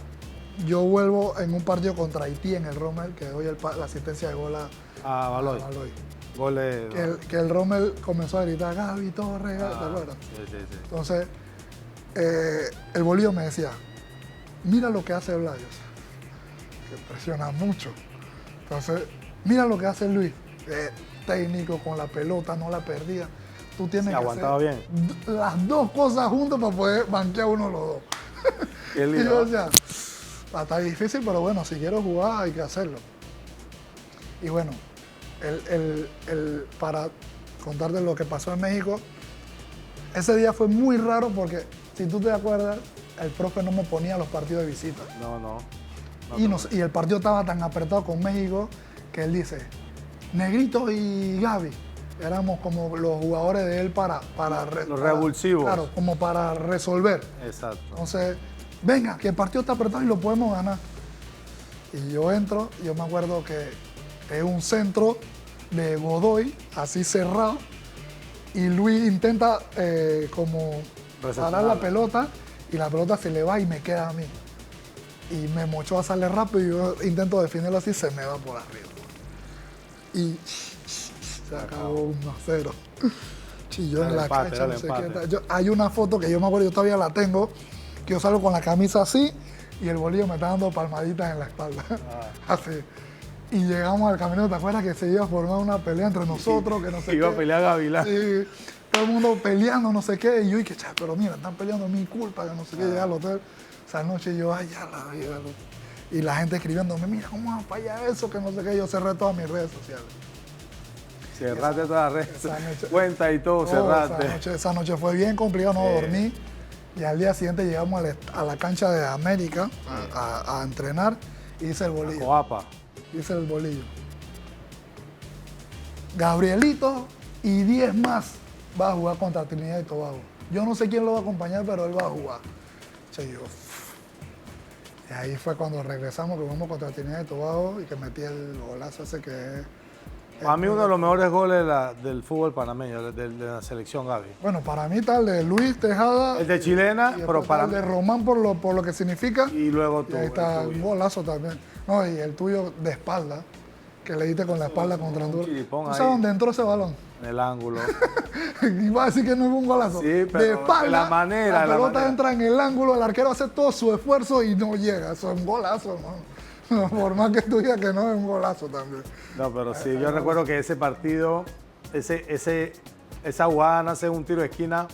yo vuelvo en un partido contra Haití en el Rommel, que doy la asistencia de gol a Baloy. Gol de... Que el Rommel comenzó a gritar, Gaby Torres, ¿te acuerdas? Sí. Entonces, el Bolillo me decía, mira lo que hace Blayos, que presiona mucho. Entonces, mira lo que hace Luis, técnico con la pelota, no la perdía. Tú tienes que aguantaba hacer bien. las dos cosas juntas para poder banquear uno de los dos. Qué lindo. Y yo decía, está difícil, pero bueno, si quiero jugar hay que hacerlo. Y bueno, para contarte lo que pasó en México, ese día fue muy raro porque, si tú te acuerdas, el profe no me ponía los partidos de visita. No. Y el partido estaba tan apretado con México que él dice, Negrito y Gaby, éramos como los jugadores de él para los revulsivos. Claro, como para resolver. Exacto. Entonces, venga, que el partido está apretado y lo podemos ganar. Y yo entro, yo me acuerdo que es un centro de Godoy, así cerrado, y Luis intenta como parar la pelota, y la pelota se le va y me queda a mí. Y me mochó a salir rápido y yo intento definirlo así, se me va por arriba. Y se acabó 1-0. Chilló en la cancha, no sé qué. Hay una foto que yo me acuerdo, yo todavía la tengo, que yo salgo con la camisa así y el Bolillo me está dando palmaditas en la espalda. Así. Y llegamos al camino, ¿te acuerdas que se iba a formar una pelea entre nosotros? Que no sé iba qué. A pelear Gavilán. Sí, todo el mundo peleando, no sé qué. Y yo dije, pero mira, están peleando mi culpa, que no sé qué. Llegué al hotel esa noche y yo, ay, ya la vida. Y la gente escribiéndome, mira, ¿cómo vas para allá eso? Que no sé qué. Yo cerré todas mis redes sociales. Cerraste todas las redes, cuenta y todo, cerraste. Esa noche fue bien complicado, no dormí. Y al día siguiente llegamos a la cancha de América a entrenar y hice el Bolillo. Coapa. Hice el Bolillo. Gabrielito y 10 más va a jugar contra Trinidad y Tobago. Yo no sé quién lo va a acompañar, pero él va a jugar. Y ahí fue cuando regresamos, que jugamos contra Trinidad y Tobago y que metí el golazo ese que es... Para mí uno de los mejores goles del fútbol panameño, de la selección, Gaby. Bueno, para mí está el de Luis Tejada. El de Chilena, pero para el de Román por lo que significa. Y luego tú. Y ahí está un golazo también. No, y el tuyo de espalda, que le diste con la espalda contra Honduras. ¿Tú sabes dónde entró ese balón? En el ángulo. Iba a decir que no es un golazo. Sí, pero de espalda, la manera. La pelota entra en el ángulo, el arquero hace todo su esfuerzo y no llega. Eso es un golazo, ¿no? Por más que tú digas que no, es un golazo también. No, pero sí, yo recuerdo que ese partido, esa jugada nace un tiro de esquina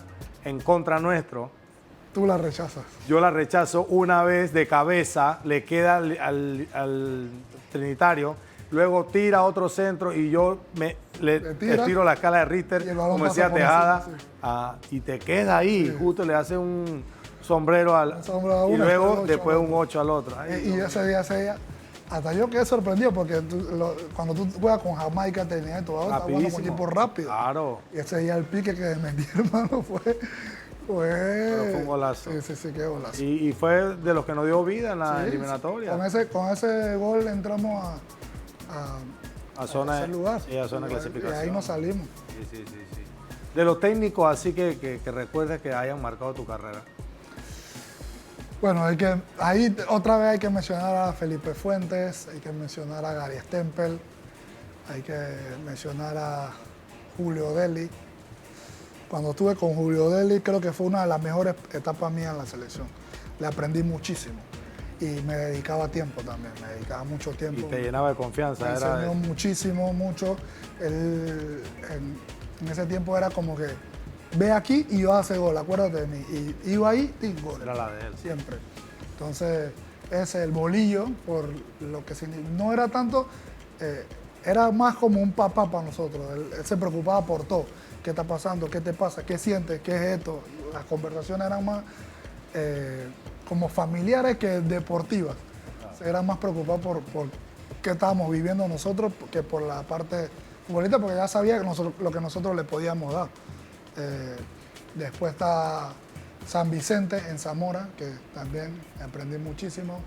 en contra nuestro. Tú la rechazas. Yo la rechazo una vez de cabeza, le queda al trinitario, luego tira otro centro y yo le tiro la escala de Richter, como decía Tejada, y te queda ahí, justo le hace un sombrero y luego después un 8 al otro. Y ese día, hasta yo quedé sorprendido porque cuando tú juegas con Jamaica, tenías todo, estás jugando con equipo rápido. Claro. Y ese día el pique que metí, hermano, fue Pero fue un golazo. Sí, qué golazo. Y fue de los que nos dio vida en la eliminatoria. Con ese gol entramos a zona, ese lugar. Sí, a zona de clasificación. Y ahí nos salimos. Sí. De los técnicos así que recuerdes que hayan marcado tu carrera. Bueno, ahí otra vez hay que mencionar a Felipe Fuentes, hay que mencionar a Gary Stempel, hay que mencionar a Julio Deli. Cuando estuve con Julio Deli, creo que fue una de las mejores etapas mías en la selección. Le aprendí muchísimo y me dedicaba tiempo también, me dedicaba mucho tiempo. Y te llenaba de confianza. Me enseñó mucho. Él, en ese tiempo era como que, ve aquí y yo hace gol, acuérdate de mí. Y iba ahí y gol. Era la de él. Siempre. Entonces, ese, el bolillo, por lo que no era tanto, era más como un papá para nosotros. Él se preocupaba por todo. ¿Qué está pasando? ¿Qué te pasa? ¿Qué sientes? ¿Qué es esto? Las conversaciones eran más como familiares que deportivas. Era más preocupado por qué estábamos viviendo nosotros que por la parte futbolista, porque ya sabía que lo que nosotros le podíamos dar. Después está San Vicente en Zamora, que también aprendí muchísimo.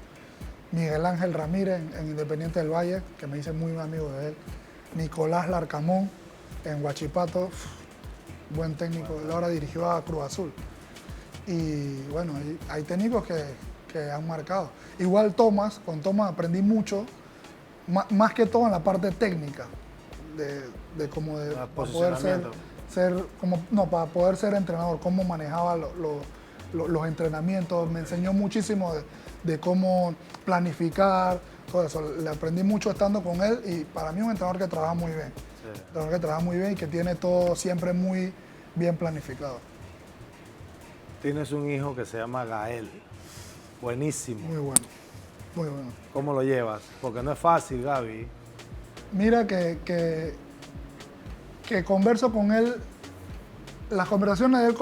Miguel Ángel Ramírez en Independiente del Valle, que me hice muy amigo de él. Nicolás Larcamón en Huachipato, buen técnico, él ahora dirigió a Cruz Azul. Y bueno, hay técnicos que han marcado. Igual con Tomás aprendí mucho, más que todo en la parte técnica, de cómo poder para poder ser entrenador, cómo manejaba los entrenamientos, me enseñó muchísimo de cómo planificar, todo eso. Le aprendí mucho estando con él y para mí es un entrenador que trabaja muy bien. Sí. Un entrenador que trabaja muy bien y que tiene todo siempre muy bien planificado. Tienes un hijo que se llama Gael. Buenísimo. Muy bueno. ¿Cómo lo llevas? Porque no es fácil, Gaby. Mira que converso con él, las conversaciones de él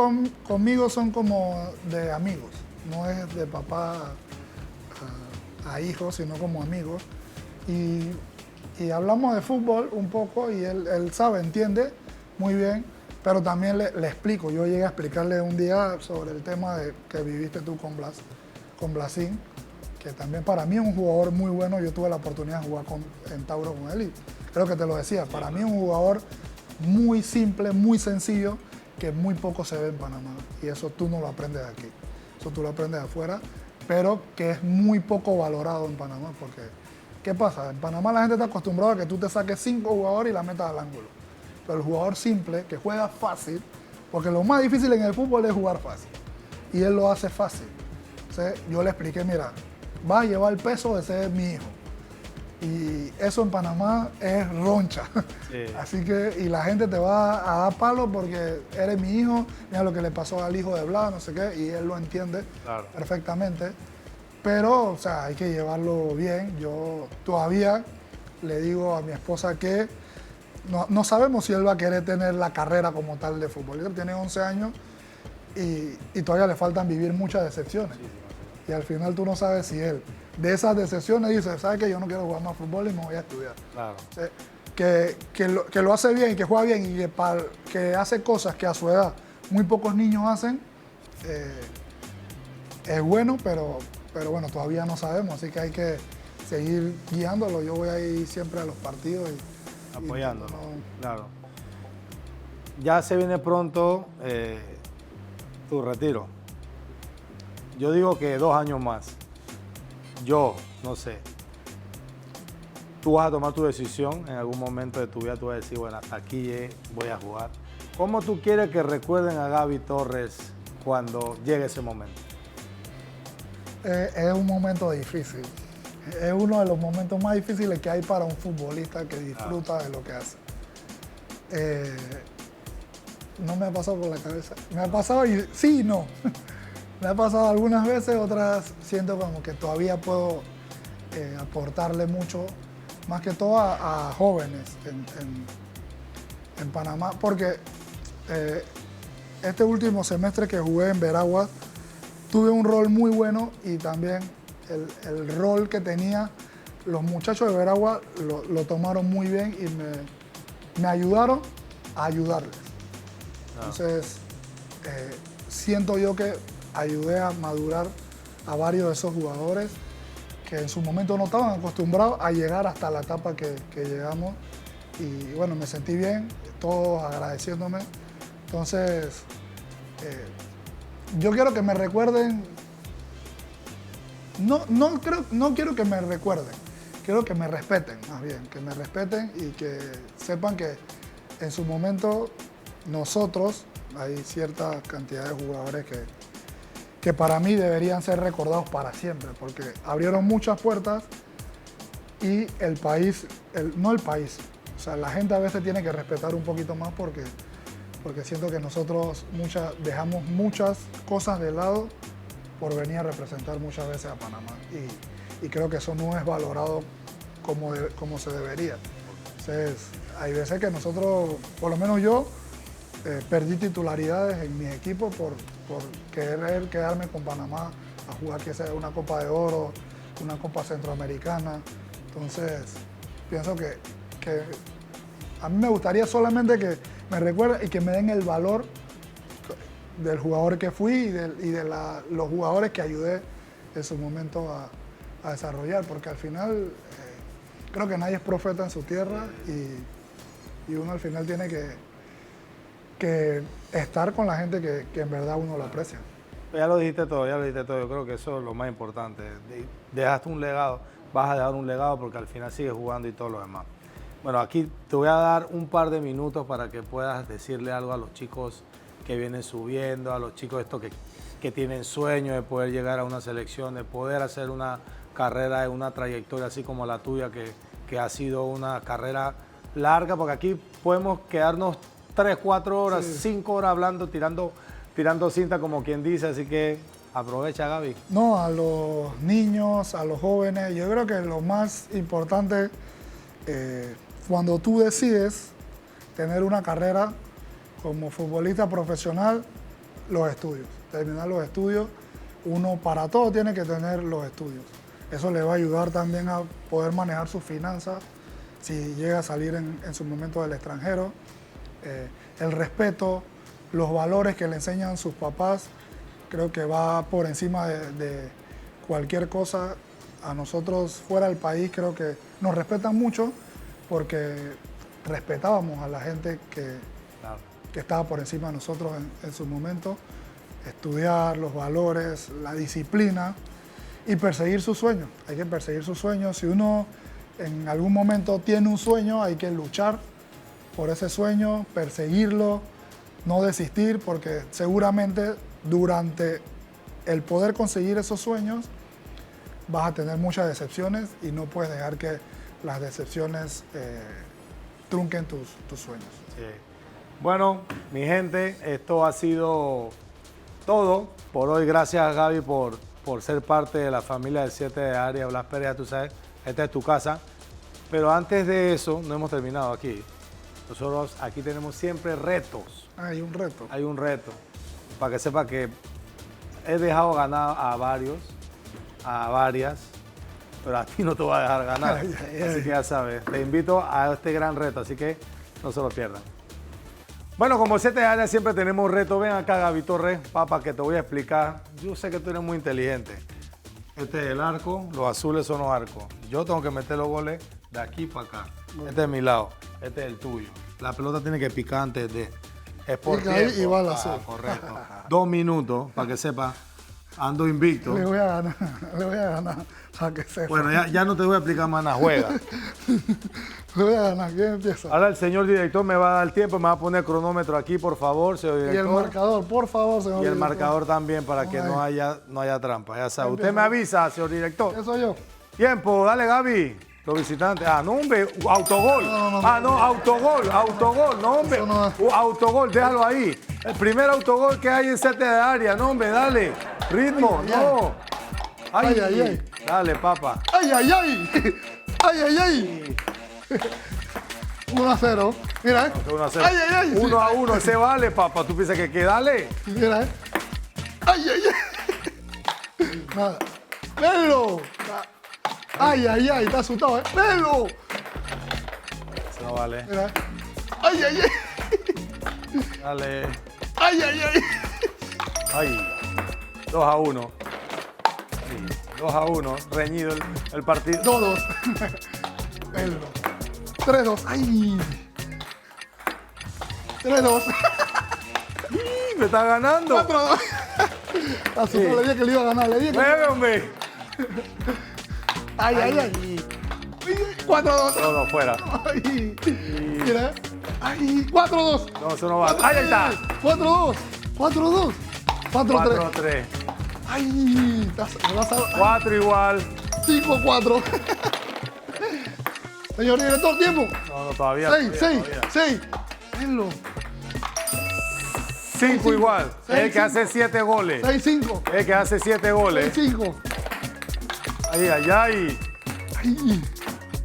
conmigo son como de amigos, no es de papá a hijo, sino como amigos. Y hablamos de fútbol un poco y él sabe, entiende muy bien, pero también le explico. Yo llegué a explicarle un día sobre el tema que viviste tú con Blasín, que también para mí es un jugador muy bueno. Yo tuve la oportunidad de jugar en Tauro con él y creo que te lo decía. Para mí es un jugador muy simple, muy sencillo, que muy poco se ve en Panamá. Y eso tú no lo aprendes aquí. Eso tú lo aprendes de afuera, pero que es muy poco valorado en Panamá. Porque, ¿qué pasa? En Panamá la gente está acostumbrada a que tú te saques 5 jugadores y la metas al ángulo. Pero el jugador simple, que juega fácil, porque lo más difícil en el fútbol es jugar fácil. Y él lo hace fácil. Entonces, yo le expliqué, mira, vas a llevar el peso de ser mi hijo. Y eso en Panamá es roncha. Sí. Así que, y la gente te va a dar palo porque eres mi hijo, mira lo que le pasó al hijo de Blas, no sé qué, y él lo entiende perfectamente. Pero, o sea, hay que llevarlo bien. Yo todavía le digo a mi esposa que no sabemos si él va a querer tener la carrera como tal de futbolista. Tiene 11 años y todavía le faltan vivir muchas decepciones. Sí. Y al final tú no sabes si él, de esas decepciones, dice, ¿sabes qué? Yo no quiero jugar más fútbol y me voy a estudiar. Claro. Que lo hace bien, que juega bien y que hace cosas que a su edad muy pocos niños hacen, es bueno, pero bueno, todavía no sabemos, así que hay que seguir guiándolo. Yo voy a ir siempre a los partidos. Apoyándolo, claro. Ya se viene pronto tu retiro. Yo digo que 2 años más. Yo, no sé. tú vas a tomar tu decisión en algún momento de tu vida, tú vas a decir, bueno, hasta aquí voy a jugar. ¿Cómo tú quieres que recuerden a Gaby Torres cuando llegue ese momento? Es un momento difícil. Es uno de los momentos más difíciles que hay para un futbolista que disfruta de lo que hace. No me ha pasado por la cabeza. Me ha pasado y sí y no. Me ha pasado algunas veces, otras siento como que todavía puedo aportarle mucho, más que todo a jóvenes en Panamá, porque este último semestre que jugué en Veraguas tuve un rol muy bueno y también el rol que tenía los muchachos de Veraguas lo tomaron muy bien y me ayudaron a ayudarles. Entonces, siento yo que ayudé a madurar a varios de esos jugadores que en su momento no estaban acostumbrados a llegar hasta la etapa que llegamos. Y bueno, me sentí bien, todos agradeciéndome. Entonces, yo quiero que me recuerden, no quiero que me recuerden, quiero que me respeten, más bien, que me respeten y que sepan que en su momento nosotros, hay cierta cantidad de jugadores que para mí deberían ser recordados para siempre, porque abrieron muchas puertas y el país, no el país, o sea, la gente a veces tiene que respetar un poquito más porque siento que nosotros dejamos muchas cosas de lado por venir a representar muchas veces a Panamá y creo que eso no es valorado como se debería. Entonces, hay veces que nosotros, por lo menos yo, perdí titularidades en mi equipo por querer quedarme con Panamá a jugar que sea una Copa de Oro, una Copa Centroamericana. Entonces, pienso que a mí me gustaría solamente que me recuerden y que me den el valor del jugador que fui y de los jugadores que ayudé en su momento a desarrollar, porque al final creo que nadie es profeta en su tierra y uno al final tiene que estar con la gente que en verdad uno lo aprecia. Ya lo dijiste todo, yo creo que eso es lo más importante. Dejaste un legado, vas a dejar un legado porque al final sigues jugando y todo lo demás. Bueno, aquí te voy a dar un par de minutos para que puedas decirle algo a los chicos que vienen subiendo, a los chicos estos que tienen sueño de poder llegar a una selección, de poder hacer una carrera, una trayectoria así como la tuya, que ha sido una carrera larga, porque aquí podemos quedarnos 3, 4 horas, 5 horas hablando, tirando cinta como quien dice, así que aprovecha, Gaby. No, a los niños, a los jóvenes, yo creo que lo más importante cuando tú decides tener una carrera como futbolista profesional, los estudios, terminar los estudios, uno para todo tiene que tener los estudios. Eso le va a ayudar también a poder manejar sus finanzas si llega a salir en su momento del extranjero. El respeto, los valores que le enseñan sus papás, creo que va por encima de cualquier cosa. A nosotros fuera del país creo que nos respetan mucho porque respetábamos a la gente que estaba por encima de nosotros en su momento. Estudiar los valores, la disciplina y perseguir sus sueños. Hay que perseguir sus sueños. Si uno en algún momento tiene un sueño, hay que luchar por ese sueño, perseguirlo, no desistir, porque seguramente durante el poder conseguir esos sueños vas a tener muchas decepciones y no puedes dejar que las decepciones trunquen tus sueños. Sí. Bueno, mi gente, esto ha sido todo por hoy. Gracias, Gaby, por ser parte de la familia del 7 de área. Blas Pérez, tú sabes, esta es tu casa. Pero antes de eso, no hemos terminado aquí. Nosotros aquí tenemos siempre retos. Hay un reto. Hay un reto. Para que sepa que he dejado ganar a varias, pero a ti no te voy a dejar ganar. Así que ya sabes, te invito a este gran reto, así que no se lo pierdan. Bueno, como 7 de área siempre tenemos reto. Ven acá, Gaby Torres, papá, que te voy a explicar. Yo sé que tú eres muy inteligente. Este es el arco, los azules son los arcos. Yo tengo que meter los goles de aquí para acá. Este es mi lado, este es el tuyo. La pelota tiene que picar antes de... Es por tiempo. Y va al azul. Correcto. 2 minutos, para que sepa. Ando invicto. Le voy a ganar, le voy a ganar. Para que sepa. Bueno, ya no te voy a explicar más nada, juega. Le voy a ganar, ¿quién empieza? Ahora el señor director me va a dar tiempo, me va a poner cronómetro aquí, por favor, señor director. Y el marcador, por favor, señor Y el director. marcador también para que no haya trampa, ya sabe. Usted me avisa, señor director. ¿Qué soy yo? Tiempo, dale Gaby. Los visitantes. Ah, no, hombre, autogol. Autogol, no, hombre. Eso no es. Autogol, déjalo ahí. El primer autogol que hay en 7 de área, no, hombre, dale. Ritmo, no. Ay. Dale, papá. ¡Ay! ¡Ay! 1-0. Mira, 1-0. ¡Ay! 1-1, ese vale, papá. ¿Tú piensas que dale? Mira, ¡Ay! Nada. ¡Velo! ¡Ay! Está asustado, ¡Velo! Eso no vale. Mira. ¡Ay! Dale. ¡Ay! Ay. 2-1. 2-1. Reñido el partido. 2-2. Velo. 3-2. ¡Ay! 3-2. Me está ganando. 4-2. Asustado, le dije que le iba a ganar. Le dije que... Mueve, hombre. ¡Ay! 4-2. No, fuera. ¡Ay! Mira. ¡Ay! 4-2. No, eso no va. ¡Ahí está! 4-2. 4-2. 4-3. 4-3. ¡Ay! Me vas a... 4 igual. 5-4. Señor director, tiempo. No, todavía. 6. Venlo. 5 igual. Seis, El que hace 7 goles. 6-5. El que hace 7 goles. 6-5. Ay. ¡Ay!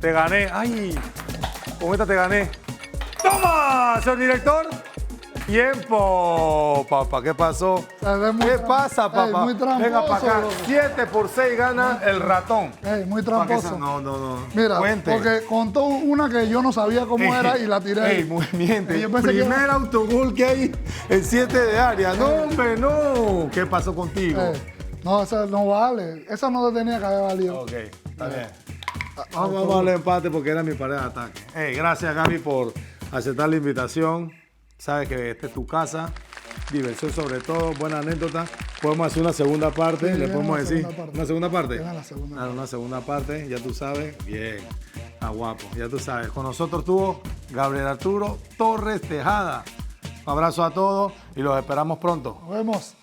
Te gané. Ay. Con esta te gané. ¡Toma, señor director! Tiempo, papá. ¿Qué pasó? ¿Qué pasa, papá? Muy tramposo. Venga para acá. 7-6 gana el ratón. Muy Pa' que tramposo. No. Mira, Cuente. porque contó una que yo no sabía cómo era y la tiré ahí. Movimiento. Y yo pensé que Primer autogol que hay en 7 de área. No, hombre, no. ¿Qué pasó contigo? No, esa no vale. Esa no te tenía que haber valido. Ok, está bien. Vamos al empate porque era mi pared de ataque. Gracias, Gaby, por aceptar la invitación. Sabes que esta es tu casa. Diversión sobre todo, buena anécdota. Podemos hacer una segunda parte, Sí, le podemos decir. segunda parte. ¿Una segunda parte? Viene la segunda. Claro, una segunda parte, ya tú sabes. Bien, está guapo, ya tú sabes. Con nosotros estuvo Gabriel Arturo Torres Tejada. Un abrazo a todos y los esperamos pronto. Nos vemos.